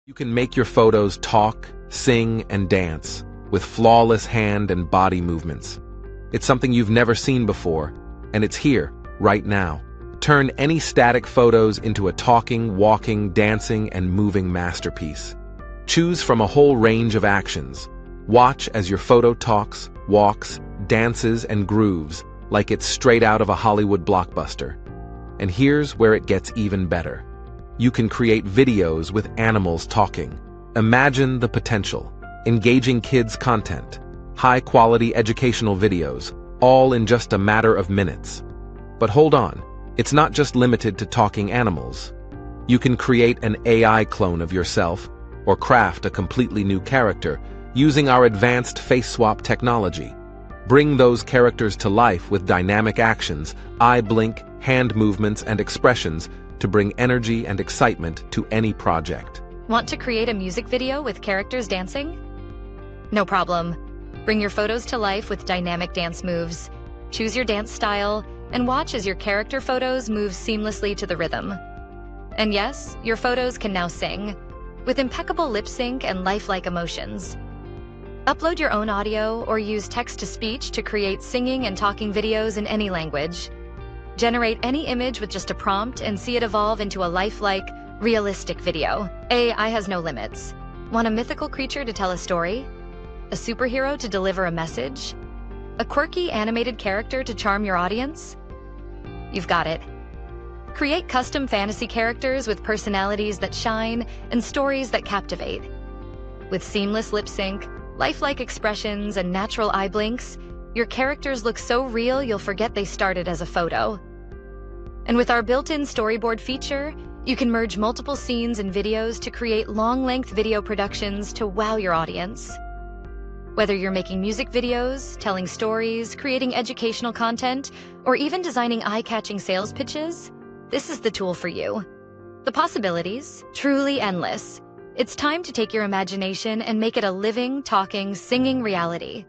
You can make your photos talk, sing, and dance with flawless hand and body movements. It's something you've never seen before, and it's here, right now. Turn any static photos into a talking, walking, dancing, and moving masterpiece. Choose from a whole range of actions. Watch as your photo talks, walks, dances, and grooves like it's straight out of a Hollywood blockbuster. And here's where it gets even better. You can create videos with animals talking. Imagine the potential. Engaging kids' content, high-quality educational videos, all in just a matter of minutes. But hold on, it's not just limited to talking animals. You can create an AI clone of yourself or craft a completely new character using our advanced face swap technology. Bring those characters to life with dynamic actions, eye blink, hand movements, and expressions to bring energy and excitement to any project. Want to create a music video with characters dancing? No problem. Bring your photos to life with dynamic dance moves. Choose your dance style and watch as your character photos move seamlessly to the rhythm. And yes, your photos can now sing, with impeccable lip sync and lifelike emotions. Upload your own audio or use text-to-speech to create singing and talking videos in any language. Generate any image with just a prompt and see it evolve into a lifelike, realistic video. AI has no limits. Want a mythical creature to tell a story? A superhero to deliver a message? A quirky animated character to charm your audience? You've got it. Create custom fantasy characters with personalities that shine and stories that captivate. With seamless lip sync, lifelike expressions, and natural eye blinks, your characters look so real you'll forget they started as a photo. And with our built-in storyboard feature, you can merge multiple scenes and videos to create long-length video productions to wow your audience. Whether you're making music videos, telling stories, creating educational content, or even designing eye-catching sales pitches, this is the tool for you. The possibilities, truly endless. It's time to take your imagination and make it a living, talking, singing reality.